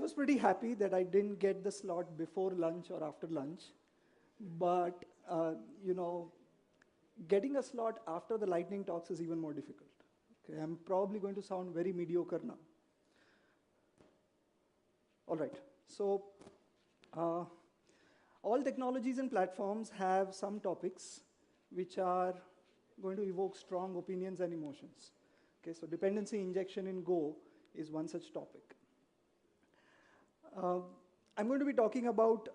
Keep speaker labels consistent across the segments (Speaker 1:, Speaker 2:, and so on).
Speaker 1: was pretty happy that I didn't get the slot before lunch or after lunch, but getting a slot after the lightning talks is even more difficult. Okay, I'm probably going to sound very mediocre now. All right, so all technologies and platforms have some topics which are going to evoke strong opinions and emotions. Okay, so dependency injection in Go is one such topic. I'm going to be talking about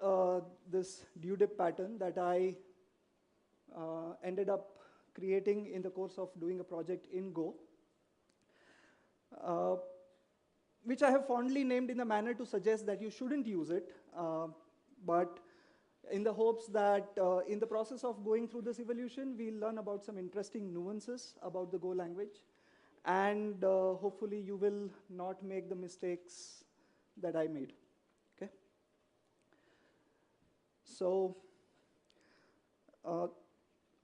Speaker 1: this DUTDIP pattern that I ended up creating in the course of doing a project in Go, which I have fondly named in the manner to suggest that you shouldn't use it, but in the hopes that in the process of going through this evolution, we'll learn about some interesting nuances about the Go language, and hopefully you will not make the mistakes that I made. Okay? So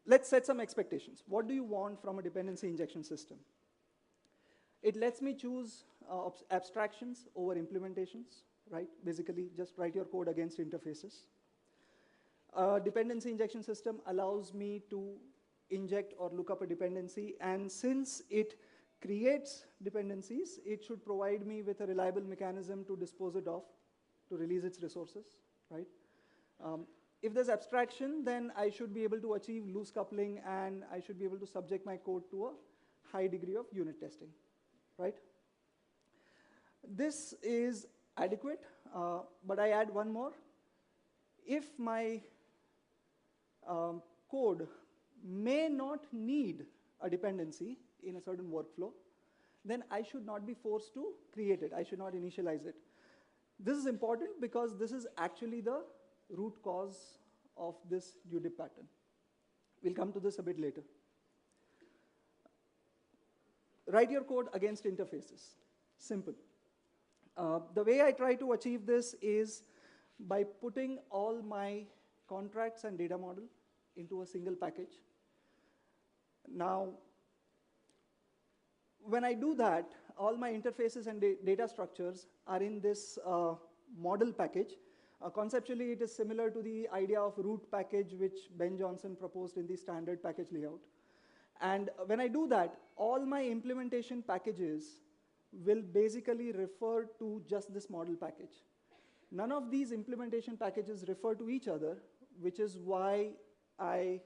Speaker 1: let's set some expectations. What do you want from a dependency injection system? It lets me choose abstractions over implementations, right? Basically, just write your code against interfaces. A dependency injection system allows me to inject or look up a dependency, and since it creates dependencies, it should provide me with a reliable mechanism to dispose it off, to release its resources, right? If there's abstraction, then I should be able to achieve loose coupling, and I should be able to subject my code to a high degree of unit testing, right? This is adequate, but I add one more. If my code may not need a dependency in a certain workflow, then I should not be forced to create it. I should not initialize it. This is important because this is actually the root cause of this DUTDIP pattern. We'll come to this a bit later. Write your code against interfaces. Simple. The way I try to achieve this is by putting all my contracts and data model into a single package. Now, when I do that, all my interfaces and data structures are in this model package. Conceptually, it is similar to the idea of root package, which Ben Johnson proposed in the standard package layout. And when I do that, all my implementation packages will basically refer to just this model package. None of these implementation packages refer to each other, which is why I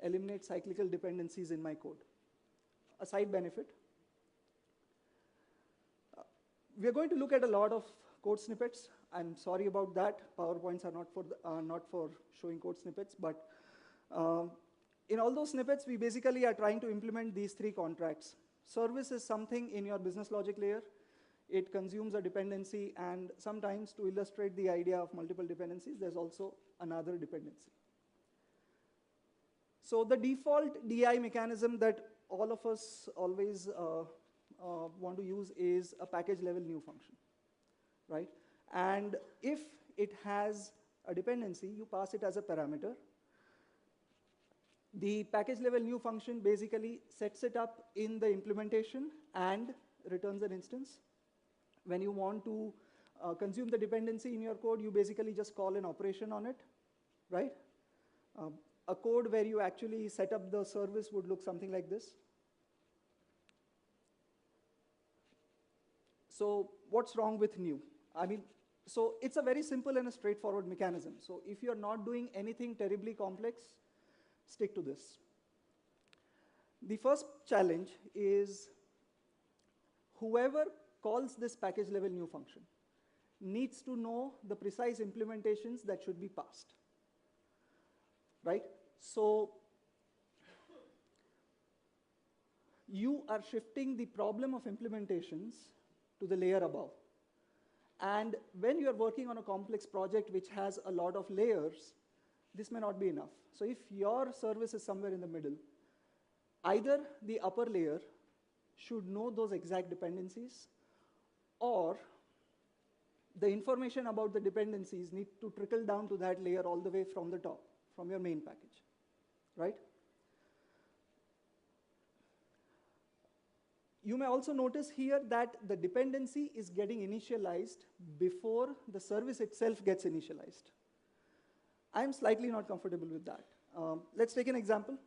Speaker 1: eliminate cyclical dependencies in my code. A side benefit. We are going to look at a lot of code snippets. I'm sorry about that. PowerPoints are not for showing code snippets, but in all those snippets, we basically are trying to implement these three contracts. Service is something in your business logic layer. It consumes a dependency, and sometimes to illustrate the idea of multiple dependencies, there's also another dependency. So the default DI mechanism that all of us always want to use is a package level new function, right? And if it has a dependency, you pass it as a parameter. The package level new function basically sets it up in the implementation and returns an instance. When you want to consume the dependency in your code, you basically just call an operation on it, right? A code where you actually set up the service would look something like this. So what's wrong with new? I mean, so it's a very simple and a straightforward mechanism. So if you're not doing anything terribly complex, stick to this. The first challenge is whoever calls this package level new function needs to know the precise implementations that should be passed, right? So you are shifting the problem of implementations to the layer above. And when you're working on a complex project which has a lot of layers, this may not be enough. So if your service is somewhere in the middle, either the upper layer should know those exact dependencies, or the information about the dependencies need to trickle down to that layer all the way from the top, from your main package, right? You may also notice here that the dependency is getting initialized before the service itself gets initialized. I'm slightly not comfortable with that. Let's take an example.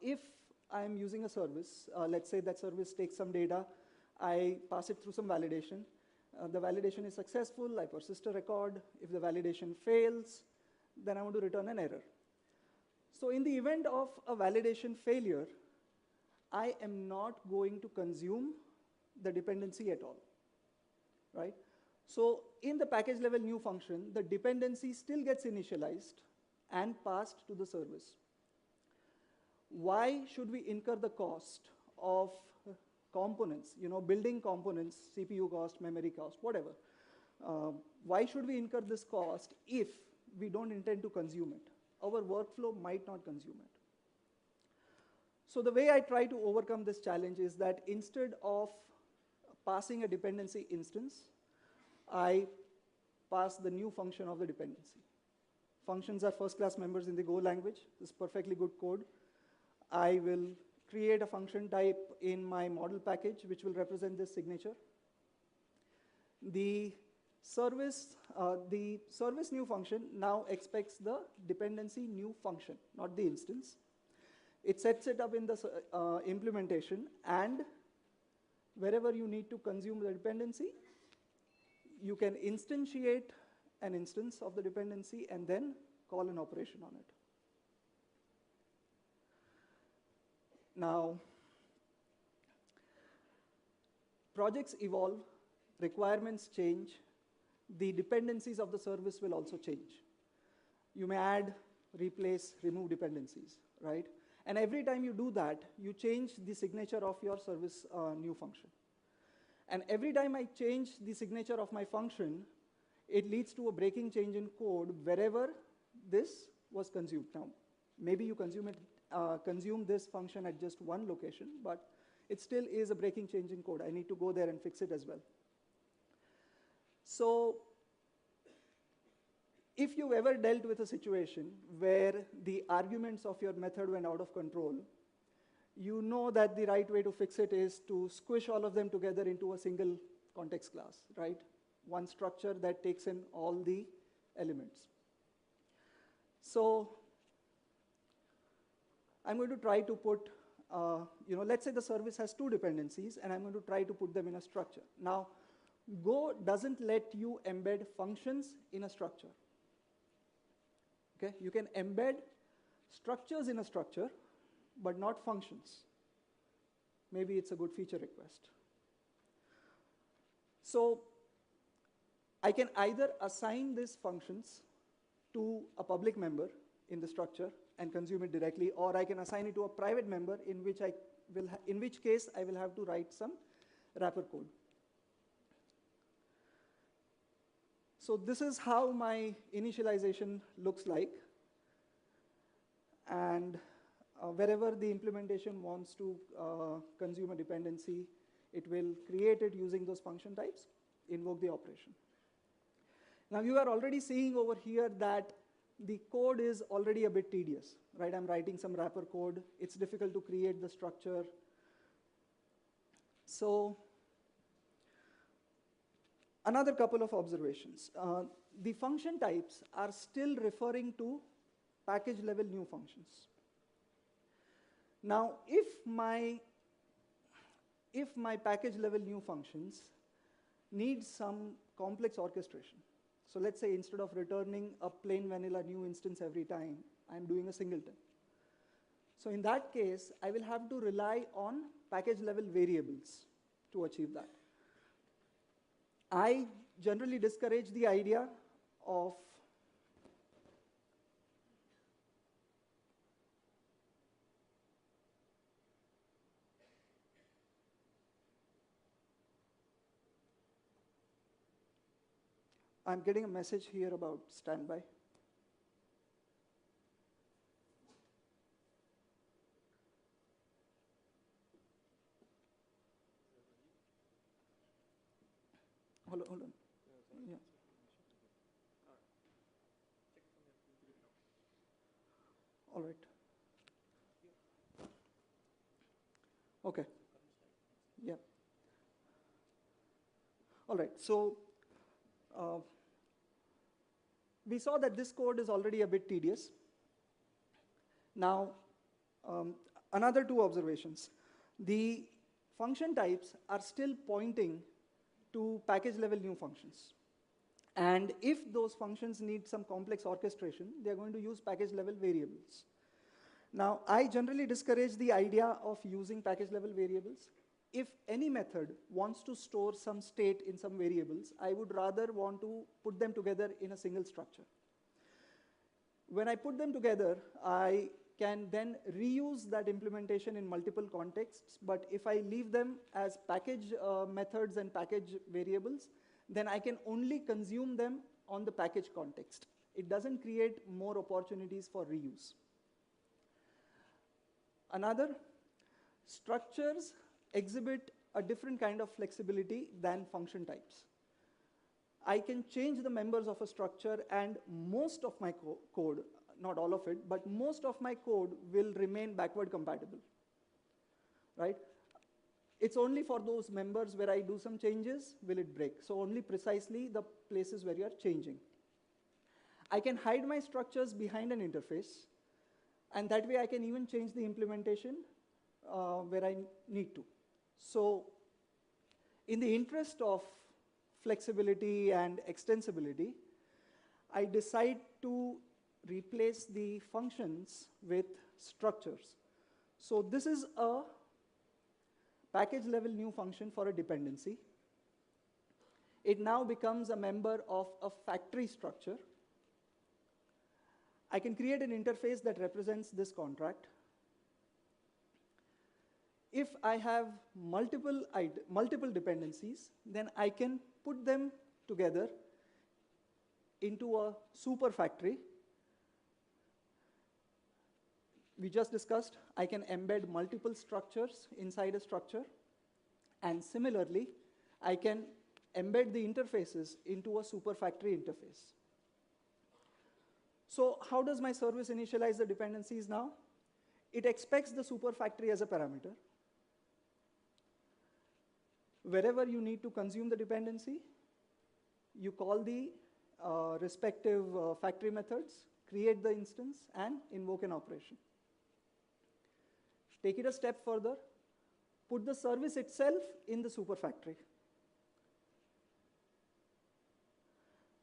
Speaker 1: If I'm using a service, let's say that service takes some data, I pass it through some validation. The validation is successful, I persist a record. If the validation fails, then I want to return an error. So in the event of a validation failure, I am not going to consume the dependency at all, right? So in the package level new function, the dependency still gets initialized and passed to the service. Why should we incur the cost of components, building components, CPU cost, memory cost, whatever? Why should we incur this cost if we don't intend to consume it? Our workflow might not consume it. So the way I try to overcome this challenge is that instead of passing a dependency instance, I pass the new function of the dependency. Functions are first-class members in the Go language. This is perfectly good code. I will create a function type in my model package, which will represent this signature. The service new function now expects the dependency new function, not the instance. It sets it up in the implementation, and wherever you need to consume the dependency, you can instantiate an instance of the dependency and then call an operation on it. Now, projects evolve, requirements change, the dependencies of the service will also change. You may add, replace, remove dependencies, right? And every time you do that, you change the signature of your service new function. And every time I change the signature of my function, it leads to a breaking change in code wherever this was consumed. Now, maybe you consume this function at just one location, but it still is a breaking change in code. I need to go there and fix it as well. So if you've ever dealt with a situation where the arguments of your method went out of control, you know that the right way to fix it is to squish all of them together into a single context class, right? One structure that takes in all the elements. So I'm going to try to put, let's say the service has two dependencies, and I'm going to try to put them in a structure. Now, Go doesn't let you embed functions in a structure. Okay? You can embed structures in a structure, but not functions. Maybe it's a good feature request. So I can either assign these functions to a public member in the structure and consume it directly, or I can assign it to a private member, in which case I will have to write some wrapper code. So this is how my initialization looks like. And wherever the implementation wants to consume a dependency, it will create it using those function types, invoke the operation. Now you are already seeing over here that the code is already a bit tedious, right? I'm writing some wrapper code. It's difficult to create the structure. So another couple of observations. The function types are still referring to package level new functions. Now, if my package level new functions need some complex orchestration, so let's say instead of returning a plain vanilla new instance every time, I'm doing a singleton. So in that case, I will have to rely on package level variables to achieve that. I generally discourage the idea of I'm getting a message here about standby. Hold on. Yeah. All right. Okay. Yeah. All right, so we saw that this code is already a bit tedious. Now, another two observations. The function types are still pointing to package level new functions. And if those functions need some complex orchestration, they're going to use package level variables. Now, I generally discourage the idea of using package level variables. If any method wants to store some state in some variables, I would rather want to put them together in a single structure. When I put them together, I can then reuse that implementation in multiple contexts, but if I leave them as package methods and package variables, then I can only consume them on the package context. It doesn't create more opportunities for reuse. Another, structures exhibit a different kind of flexibility than function types. I can change the members of a structure, and most of my code, not all of it, but most of my code will remain backward compatible, right? It's only for those members where I do some changes will it break. So only precisely the places where you are changing. I can hide my structures behind an interface, and that way I can even change the implementation where I need to. So in the interest of flexibility and extensibility, I decide to replace the functions with structures. So this is a package level new function for a dependency. It now becomes a member of a factory structure. I can create an interface that represents this contract. If I have multiple dependencies, then I can put them together into a super factory. We just discussed, I can embed multiple structures inside a structure. And similarly, I can embed the interfaces into a super factory interface. So how does my service initialize the dependencies now? It expects the super factory as a parameter. Wherever you need to consume the dependency, you call the respective factory methods, create the instance, and invoke an operation. Take it a step further, put the service itself in the super factory.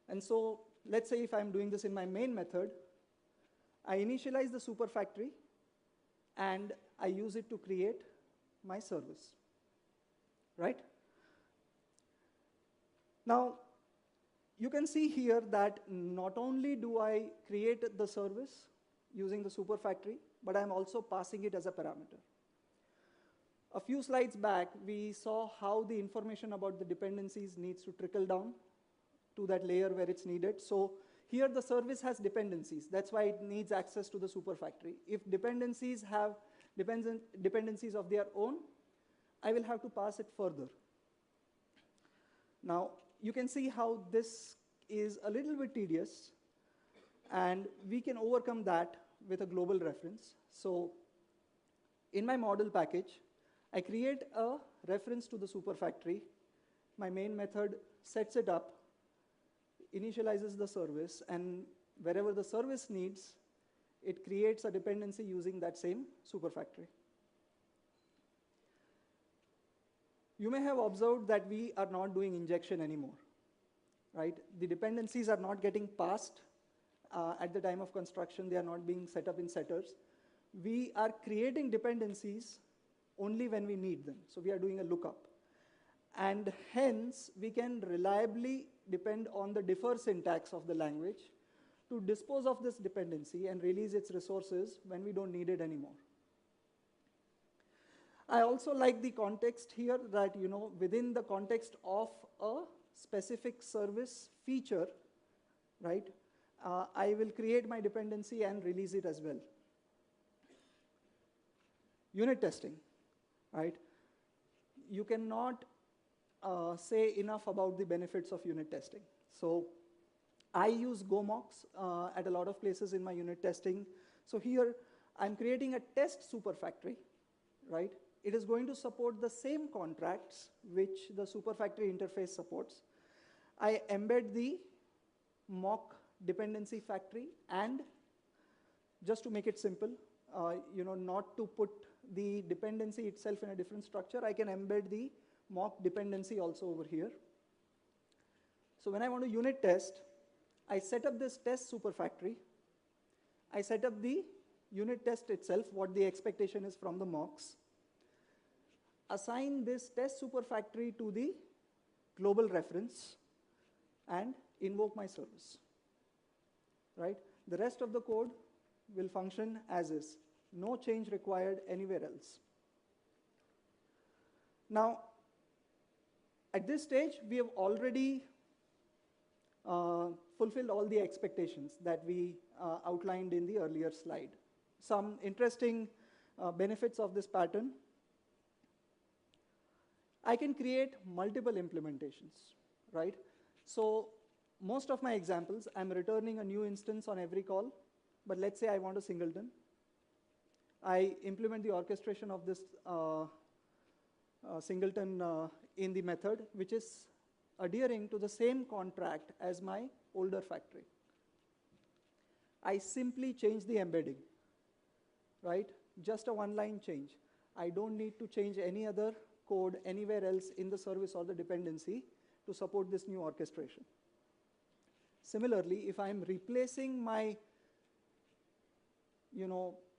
Speaker 1: And so let's say if I'm doing this in my main method, I initialize the super factory, and I use it to create my service, right? Now, you can see here that not only do I create the service using the super factory, but I'm also passing it as a parameter. A few slides back, we saw how the information about the dependencies needs to trickle down to that layer where it's needed. So here the service has dependencies. That's why it needs access to the super factory. If dependencies have dependencies of their own, I will have to pass it further. Now, you can see how this is a little bit tedious, and we can overcome that with a global reference. So in my model package, I create a reference to the super factory. My main method sets it up, initializes the service, and wherever the service needs, it creates a dependency using that same super factory. You may have observed that we are not doing injection anymore, right? The dependencies are not getting passed at the time of construction. They are not being set up in setters. We are creating dependencies only when we need them. So we are doing a lookup. And hence, we can reliably depend on the defer syntax of the language to dispose of this dependency and release its resources when we don't need it anymore. I also like the context here that, within the context of a specific service feature, right, I will create my dependency and release it as well. Unit testing, right? You cannot say enough about the benefits of unit testing. So I use GoMox at a lot of places in my unit testing. So here, I'm creating a test super factory, right? it is going to support the same contracts which the superfactory interface supports. I embed the mock dependency factory, and just to make it simple, not to put the dependency itself in a different structure, I can embed the mock dependency also over here. So when I want to unit test, I set up this test superfactory. I set up the unit test itself, what the expectation is from the mocks. Assign this test superfactory to the global reference and invoke my service. Right? The rest of the code will function as is. No change required anywhere else. Now, at this stage, we have already fulfilled all the expectations that we outlined in the earlier slide. Some interesting benefits of this pattern. I can create multiple implementations, right? So most of my examples, I'm returning a new instance on every call, but let's say I want a singleton. I implement the orchestration of this singleton in the method, which is adhering to the same contract as my older factory. I simply change the embedding, right? Just a one-line change. I don't need to change any other code anywhere else in the service or the dependency to support this new orchestration. Similarly, if I'm replacing my,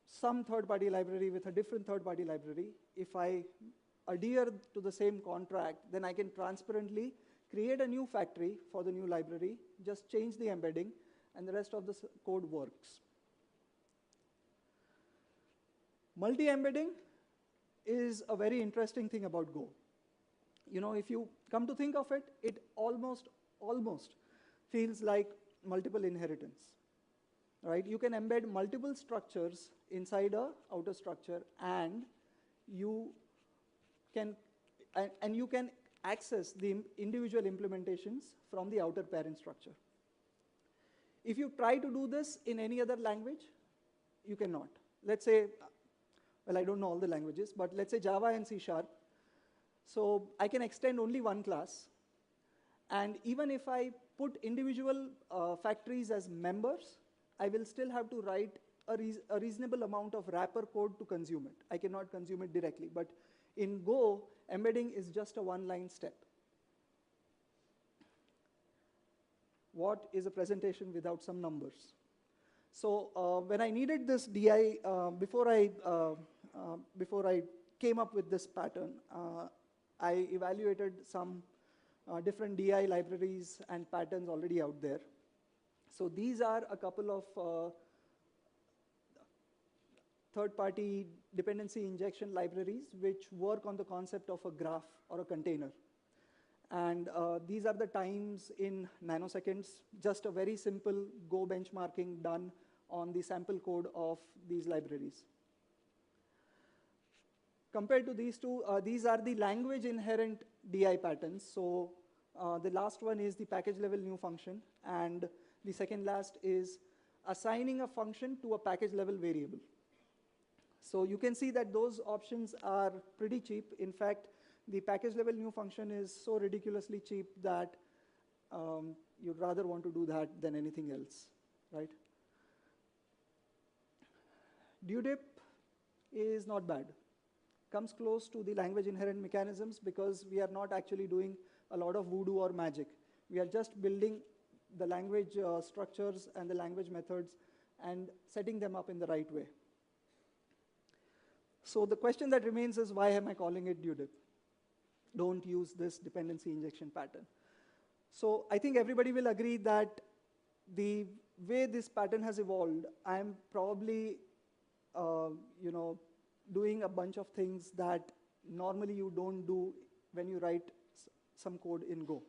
Speaker 1: some third-party library with a different third-party library, if I adhere to the same contract, then I can transparently create a new factory for the new library, just change the embedding, and the rest of the code works. Multi-embedding is a very interesting thing about Go. If you come to think of it, it almost feels like multiple inheritance, right? You can embed multiple structures inside a outer structure, and you can access the individual implementations from the outer parent structure. If you try to do this in any other language, you cannot. Let's say, well, I don't know all the languages, but let's say Java and C#. So I can extend only one class. And even if I put individual factories as members, I will still have to write a reasonable amount of wrapper code to consume it. I cannot consume it directly. But in Go, embedding is just a one-line step. What is a presentation without some numbers? So when I needed this DI, before I came up with this pattern, I evaluated some different DI libraries and patterns already out there. So these are a couple of third-party dependency injection libraries which work on the concept of a graph or a container. And these are the times in nanoseconds, just a very simple Go benchmarking done on the sample code of these libraries. Compared to these two, these are the language inherent DI patterns. So the last one is the package level new function, and the second last is assigning a function to a package level variable. So you can see that those options are pretty cheap. In fact, the package level new function is so ridiculously cheap that you'd rather want to do that than anything else, right? DUTDIP is not bad. Comes close to the language inherent mechanisms because we are not actually doing a lot of voodoo or magic. We are just building the language structures and the language methods and setting them up in the right way. So the question that remains is, why am I calling it DUTDIP? Don't use this dependency injection pattern. So I think everybody will agree that the way this pattern has evolved, I'm probably doing a bunch of things that normally you don't do when you write some code in Go.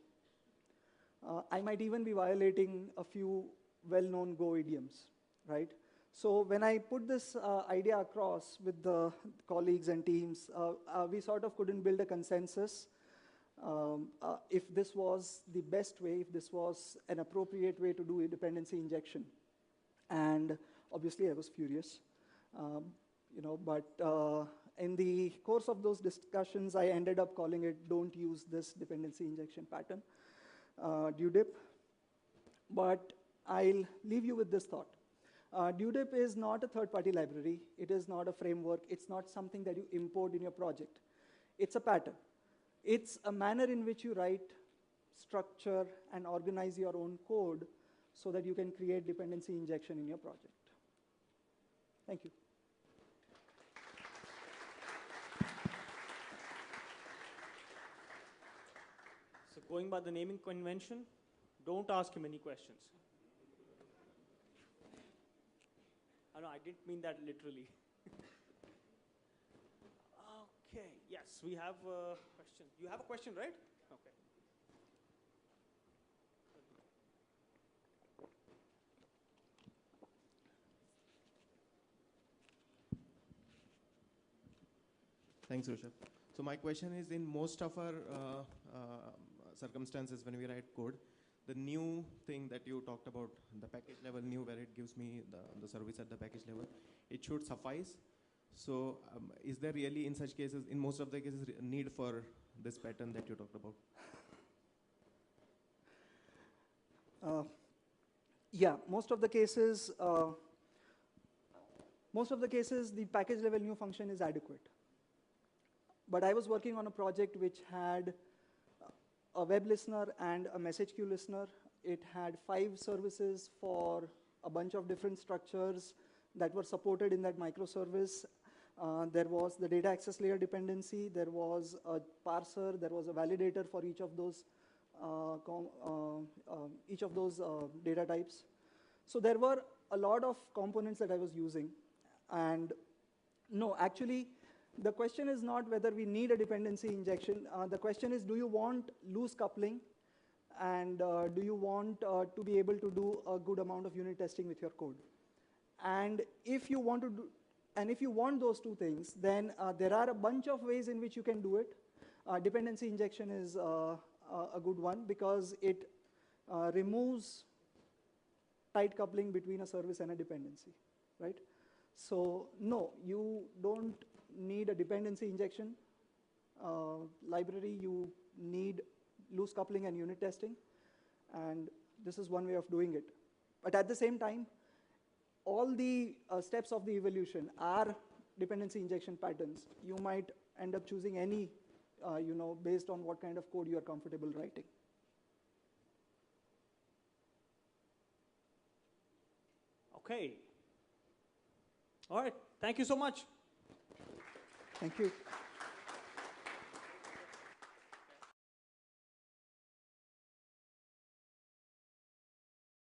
Speaker 1: I might even be violating a few well-known Go idioms, right? So when I put this idea across with the colleagues and teams, we sort of couldn't build a consensus if this was the best way, if this was an appropriate way to do a dependency injection. And obviously I was furious, but In the course of those discussions, I ended up calling it "Don't use this dependency injection pattern," DUTDIP. But I'll leave you with this thought. DUTDIP is not a third-party library. It is not a framework. It's not something that you import in your project. It's a pattern. It's a manner in which you write, structure, and organize your own code so that you can create dependency injection in your project. Thank you.
Speaker 2: So going by the naming convention, don't ask him any questions. No, I didn't mean that literally. Okay, yes, we have a question. You have a question, right? Okay.
Speaker 3: Thanks, Rushabh. So my question is, in most of our circumstances when we write code, the new thing that you talked about, the package level new, where it gives me the service at the package level, it should suffice. So is there really, in such cases, in most of the cases, need for this pattern that you talked about?
Speaker 1: Yeah, most of the cases, the package level new function is adequate. But I was working on a project which had a web listener and a message queue listener. It had 5 services for a bunch of different structures that were supported in that microservice. There was the data access layer dependency. There was a parser. There was a validator for each of those data types. So there were a lot of components that I was using. And no, actually, the question is not whether we need a dependency injection. The question is, do you want loose coupling? And do you want to be able to do a good amount of unit testing with your code? And if you want to do, and if you want those two things, then there are a bunch of ways in which you can do it. Dependency injection is a good one because it removes tight coupling between a service and a dependency, right? So no, you don't need a dependency injection library. You need loose coupling and unit testing. And this is one way of doing it. But at the same time, all the steps of the evolution are dependency injection patterns. You might end up choosing any, based on what kind of code you are comfortable writing.
Speaker 2: Okay. All right. Thank you so much.
Speaker 1: Thank you.